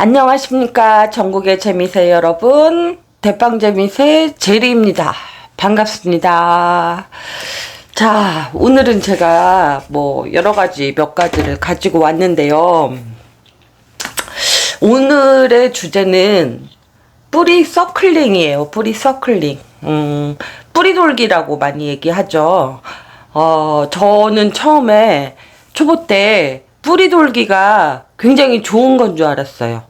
안녕하십니까. 전국의 재미새 여러분. 대빵재미새 제리입니다. 반갑습니다. 자, 오늘은 제가 여러가지 몇 가지를 가지고 왔는데요. 오늘의 주제는 뿌리 서클링이에요. 뿌리 서클링. 뿌리 돌기라고 많이 얘기하죠. 저는 처음에 초보 때 뿌리 돌기가 굉장히 좋은 건 줄 알았어요.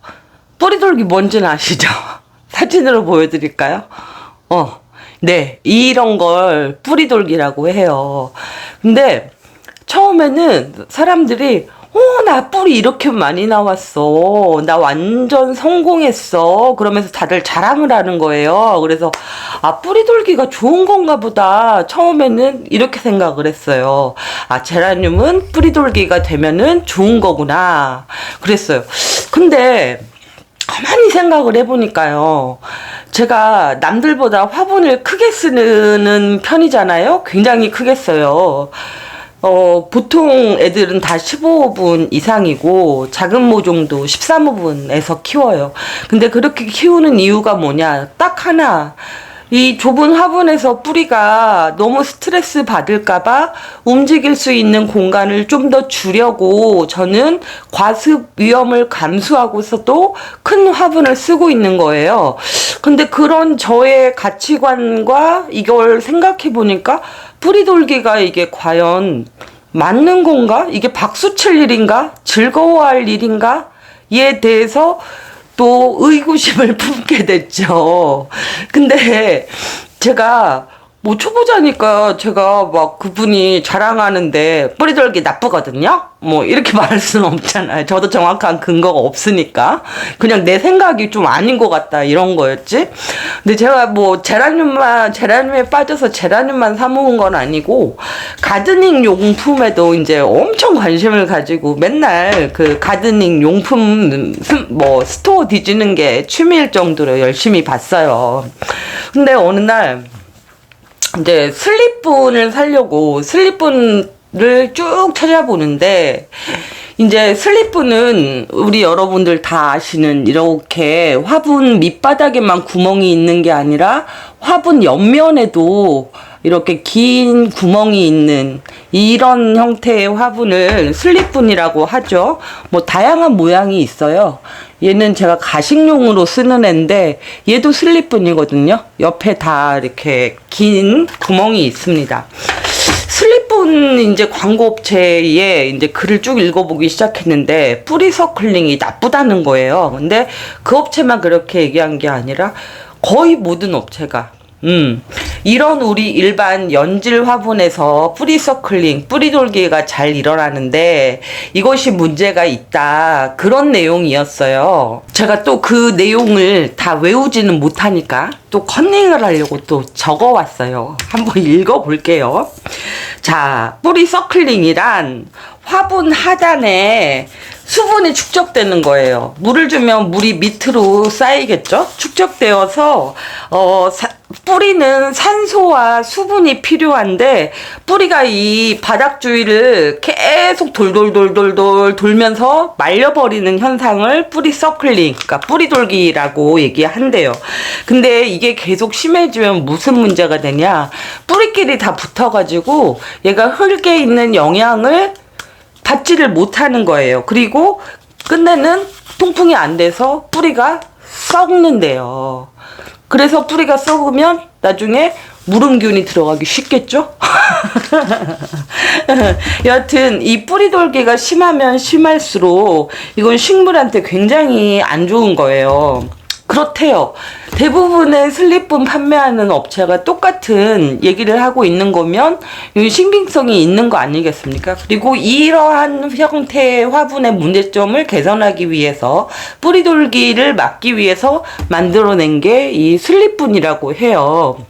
뿌리 돌기 뭔지는 아시죠? 사진으로 보여드릴까요? 네, 이런 걸 뿌리 돌기라고 해요. 근데 처음에는 사람들이 나 뿌리 이렇게 많이 나왔어. 나 완전 성공했어. 그러면서 다들 자랑을 하는 거예요. 그래서 뿌리 돌기가 좋은 건가 보다. 처음에는 이렇게 생각을 했어요. 제라늄은 뿌리 돌기가 되면은 좋은 거구나. 그랬어요. 근데 가만히 생각을 해보니까요. 제가 남들보다 화분을 크게 쓰는 편이잖아요. 굉장히 크게 써요. 보통 애들은 다 15분 이상이고 작은 모종도 13호분에서 키워요. 근데 그렇게 키우는 이유가 뭐냐? 딱 하나. 이 좁은 화분에서 뿌리가 너무 스트레스 받을까봐 움직일 수 있는 공간을 좀 더 주려고 저는 과습 위험을 감수하고서도 큰 화분을 쓰고 있는 거예요. 근데 그런 저의 가치관과 이걸 생각해 보니까 뿌리 돌기가 이게 과연 맞는 건가? 이게 박수 칠 일인가? 즐거워할 일인가? 에 대해서 또 의구심을 품게 됐죠. 근데 제가 초보자니까 제가 막 그분이 자랑하는데 뿌리 돌기 나쁘거든요? 이렇게 말할 수는 없잖아요. 저도 정확한 근거가 없으니까. 그냥 내 생각이 좀 아닌 것 같다, 이런 거였지. 근데 제가 제라늄에 빠져서 제라늄만 사모은 건 아니고, 가드닝 용품에도 이제 엄청 관심을 가지고 맨날 그 가드닝 용품, 스토어 뒤지는 게 취미일 정도로 열심히 봤어요. 근데 어느 날, 이제 슬립분을 사려고 슬립분을 쭉 찾아보는데, 이제 슬립분은 우리 여러분들 다 아시는 이렇게 화분 밑바닥에만 구멍이 있는 게 아니라 화분 옆면에도 이렇게 긴 구멍이 있는 이런 형태의 화분을 슬립분이라고 하죠. 다양한 모양이 있어요. 얘는 제가 가식용으로 쓰는 애인데 얘도 슬립분이거든요. 옆에 다 이렇게 긴 구멍이 있습니다. 슬립분 이제 광고업체에 이제 글을 쭉 읽어보기 시작했는데 뿌리 서클링이 나쁘다는 거예요. 근데 그 업체만 그렇게 얘기한 게 아니라 거의 모든 업체가 이런 우리 일반 연질 화분에서 뿌리 서클링, 뿌리 돌기가 잘 일어나는데 이것이 문제가 있다. 그런 내용이었어요. 제가 또 그 내용을 다 외우지는 못하니까 또 컨닝을 하려고 또 적어왔어요. 한번 읽어볼게요. 자, 뿌리 서클링이란 화분 하단에 수분이 축적되는 거예요. 물을 주면 물이 밑으로 쌓이겠죠? 축적되어서 뿌리는 산소와 수분이 필요한데 뿌리가 이 바닥 주위를 계속 돌돌돌돌돌 돌면서 말려버리는 현상을 뿌리 서클링, 그러니까 뿌리 돌기라고 얘기한대요. 근데 이게 계속 심해지면 무슨 문제가 되냐? 뿌리끼리 다 붙어가지고 얘가 흙에 있는 영양을 받지를 못하는 거예요. 그리고 끝내는 통풍이 안 돼서 뿌리가 썩는데요. 그래서 뿌리가 썩으면 나중에 무름균이 들어가기 쉽겠죠? 여하튼 이 뿌리 돌기가 심하면 심할수록 이건 식물한테 굉장히 안 좋은 거예요. 그렇대요. 대부분의 슬립분 판매하는 업체가 똑같은 얘기를 하고 있는 거면 신빙성이 있는 거 아니겠습니까? 그리고 이러한 형태의 화분의 문제점을 개선하기 위해서 뿌리 돌기를 막기 위해서 만들어낸 게 이 슬립분이라고 해요.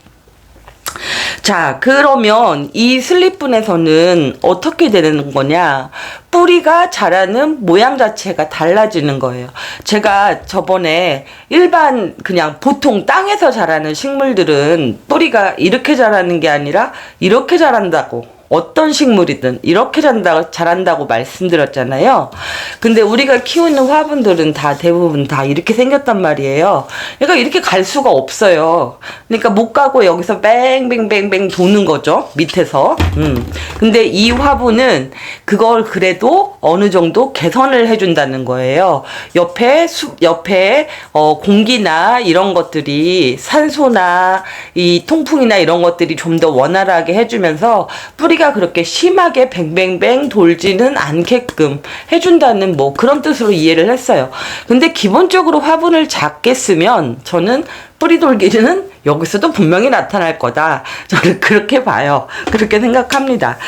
자, 그러면 이 슬립분에서는 어떻게 되는 거냐? 뿌리가 자라는 모양 자체가 달라지는 거예요. 제가 저번에 일반 그냥 보통 땅에서 자라는 식물들은 뿌리가 이렇게 자라는 게 아니라 이렇게 자란다고 어떤 식물이든 이렇게 자란다고 말씀드렸잖아요. 근데 우리가 키우는 화분들은 다 대부분 다 이렇게 생겼단 말이에요. 그러니까 이렇게 갈 수가 없어요. 그러니까 못 가고 여기서 뱅뱅뱅뱅 도는 거죠. 밑에서. 근데 이 화분은 그걸 그래도 어느 정도 개선을 해준다는 거예요. 옆에 공기나 이런 것들이 산소나 이 통풍이나 이런 것들이 좀 더 원활하게 해주면서 뿌리가 그렇게 심하게 뱅뱅뱅 돌지는 않게끔 해준다는 뭐 그런 뜻으로 이해를 했어요. 근데 기본적으로 화분을 작게 쓰면 저는 뿌리 돌기는 여기서도 분명히 나타날 거다. 저는 그렇게 봐요. 그렇게 생각합니다.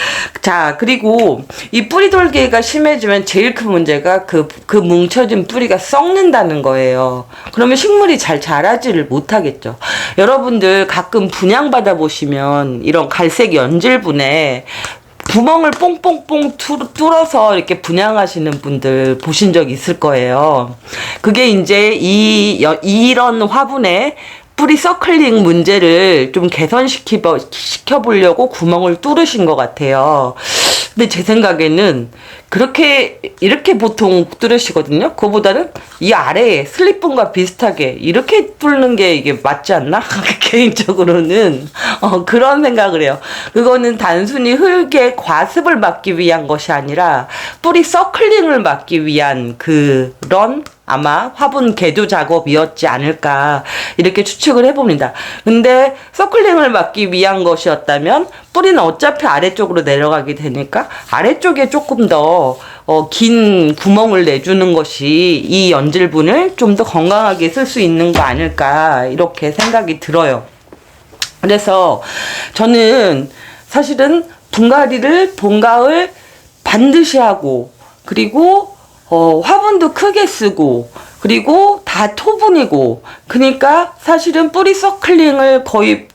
자, 그리고 이 뿌리 돌기가 심해지면 제일 큰 문제가 그 뭉쳐진 뿌리가 썩는다는 거예요. 그러면 식물이 잘 자라지를 못하겠죠. 여러분들 가끔 분양받아 보시면 이런 갈색 연질분에 구멍을 뽕뽕뽕 뚫어서 이렇게 분양하시는 분들 보신 적 있을 거예요. 그게 이제 이런 화분에 뿌리 서클링 문제를 좀 개선시켜보려고 구멍을 뚫으신 것 같아요. 근데 제 생각에는 이렇게 보통 뚫으시거든요. 그거보다는 이 아래에 슬립분과 비슷하게 이렇게 뚫는 게 이게 맞지 않나? 개인적으로는 그런 생각을 해요. 그거는 단순히 흙의 과습을 막기 위한 것이 아니라 뿌리 서클링을 막기 위한 그런 아마 화분 개조 작업이었지 않을까 이렇게 추측을 해봅니다. 근데 서클링을 막기 위한 것이었다면 뿌리는 어차피 아래쪽으로 내려가게 되니까 아래쪽에 조금 더 긴 구멍을 내주는 것이 이 연질분을 좀 더 건강하게 쓸 수 있는 거 아닐까 이렇게 생각이 들어요. 그래서 저는 사실은 분갈이를 봄, 가을 반드시 하고 그리고 화분도 크게 쓰고 그리고 다 토분이고 그러니까 사실은 뿌리 서클링을 거의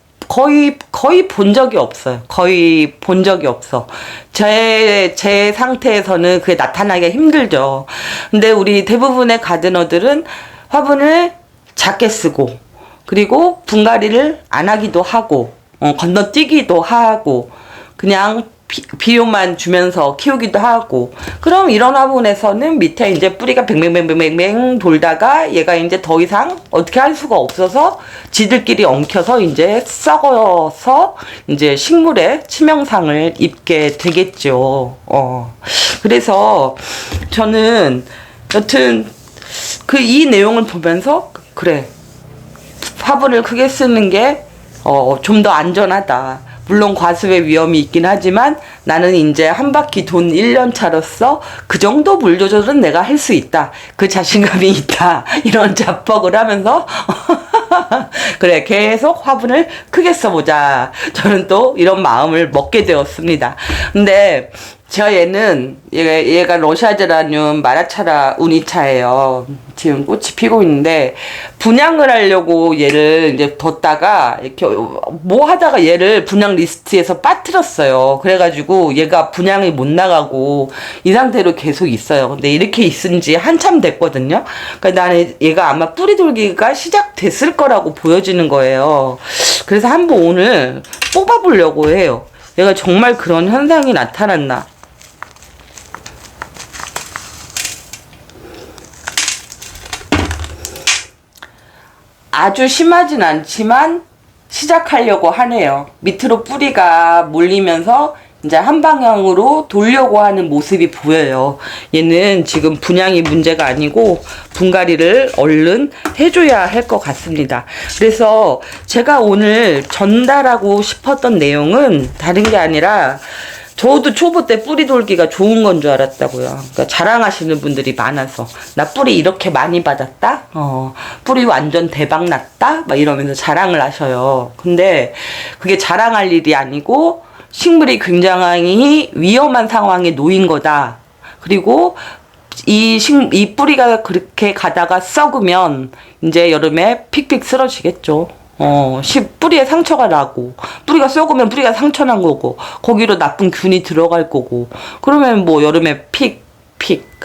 본 적이 없어요. 거의 본 적이 없어. 제 상태에서는 그게 나타나기가 힘들죠. 근데 우리 대부분의 가드너들은 화분을 작게 쓰고 그리고 분갈이를 안 하기도 하고 건너뛰기도 하고 그냥 비료만 주면서 키우기도 하고 그럼 이런 화분에서는 밑에 이제 뿌리가 뱅뱅뱅뱅뱅 돌다가 얘가 이제 더 이상 어떻게 할 수가 없어서 지들끼리 엉켜서 이제 썩어서 이제 식물에 치명상을 입게 되겠죠. 그래서 저는 여튼 이 내용을 보면서 그래 화분을 크게 쓰는 게 좀 더 안전하다. 물론 과습의 위험이 있긴 하지만 나는 이제 한 바퀴 돈 1년 차로서 그 정도 물 조절은 내가 할 수 있다. 그 자신감이 있다. 이런 자뻑을 하면서 그래 계속 화분을 크게 써보자. 저는 또 이런 마음을 먹게 되었습니다. 근데 얘가 러시아 제라늄 마라차라 우니차예요. 지금 꽃이 피고 있는데 분양을 하려고 얘를 이제 뒀다가 이렇게 뭐 하다가 얘를 분양 리스트에서 빠뜨렸어요. 그래가지고 얘가 분양이 못 나가고 이 상태로 계속 있어요. 근데 이렇게 있은 지 한참 됐거든요. 그러니까 나는 얘가 아마 뿌리 돌기가 시작됐을 거라고 보여지는 거예요. 그래서 한번 오늘 뽑아보려고 해요. 얘가 정말 그런 현상이 나타났나. 아주 심하진 않지만 시작하려고 하네요. 밑으로 뿌리가 몰리면서 이제 한 방향으로 돌려고 하는 모습이 보여요. 얘는 지금 분양이 문제가 아니고 분갈이를 얼른 해줘야 할 것 같습니다. 그래서 제가 오늘 전달하고 싶었던 내용은 다른 게 아니라 저도 초보 때 뿌리 돌기가 좋은 건 줄 알았다고요. 그러니까 자랑하시는 분들이 많아서 나 뿌리 이렇게 많이 받았다? 뿌리 완전 대박 났다? 막 이러면서 자랑을 하셔요. 근데 그게 자랑할 일이 아니고 식물이 굉장히 위험한 상황에 놓인 거다. 그리고 이 뿌리가 그렇게 가다가 썩으면 이제 여름에 픽픽 쓰러지겠죠. 뿌리에 상처가 나고, 뿌리가 썩으면 뿌리가 상처 난 거고, 거기로 나쁜 균이 들어갈 거고, 그러면 뭐 여름에 픽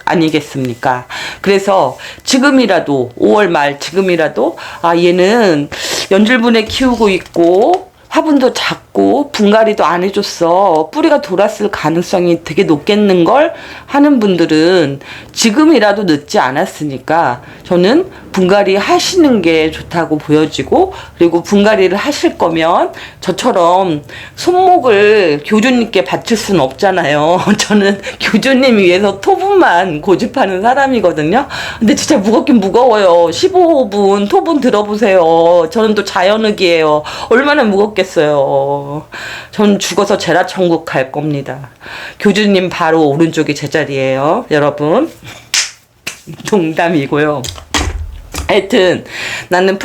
아니겠습니까? 그래서 지금이라도, 5월 말 지금이라도, 얘는 연질분에 키우고 있고, 화분도 작고 분갈이도 안 해줬어. 뿌리가 돌았을 가능성이 되게 높겠는걸 하는 분들은 지금이라도 늦지 않았으니까 저는 분갈이 하시는 게 좋다고 보여지고, 그리고 분갈이를 하실 거면 저처럼 손목을 교주님께 바칠 수는 없잖아요. 저는 교주님 위해서 토분만 고집하는 사람이거든요. 근데 진짜 무겁긴 무거워요. 15분 토분 들어보세요. 저는 또 자연흑이에요. 얼마나 무겁겠어요. 전 죽어서 제라천국 갈 겁니다. 교주님 바로 오른쪽이 제자리예요, 여러분. 농담이고요. 하여튼 나는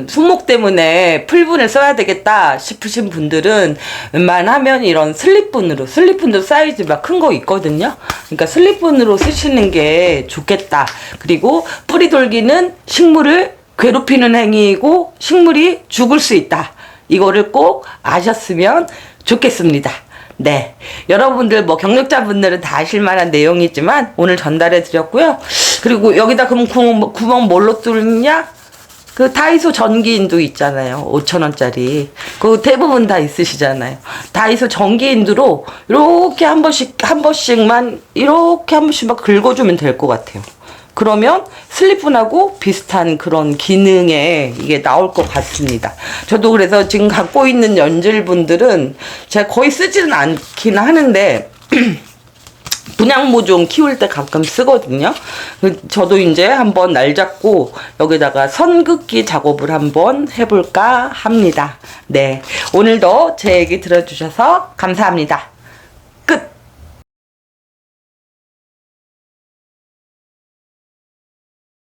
손목 때문에 풀분을 써야 되겠다 싶으신 분들은 웬만하면 이런 슬립분도 사이즈 막 큰 거 있거든요. 그러니까 슬립분으로 쓰시는 게 좋겠다. 그리고 뿌리 돌기는 식물을 괴롭히는 행위이고 식물이 죽을 수 있다. 이거를 꼭 아셨으면 좋겠습니다. 네, 여러분들 뭐 경력자분들은 다 아실 만한 내용이지만 오늘 전달해 드렸고요. 그리고 여기다 그럼 구멍 뭘로 뚫냐? 그 다이소 전기인두 있잖아요. 5,000원짜리. 그거 대부분 다 있으시잖아요. 다이소 전기인두로 이렇게 한 번씩만 긁어주면 될 것 같아요. 그러면 슬립분하고 비슷한 그런 기능에 이게 나올 것 같습니다. 저도 그래서 지금 갖고 있는 연질분들은 제가 거의 쓰지는 않긴 하는데 분양모종 키울 때 가끔 쓰거든요. 저도 이제 한번 날 잡고 여기다가 선긋기 작업을 한번 해볼까 합니다. 네, 오늘도 제 얘기 들어주셔서 감사합니다.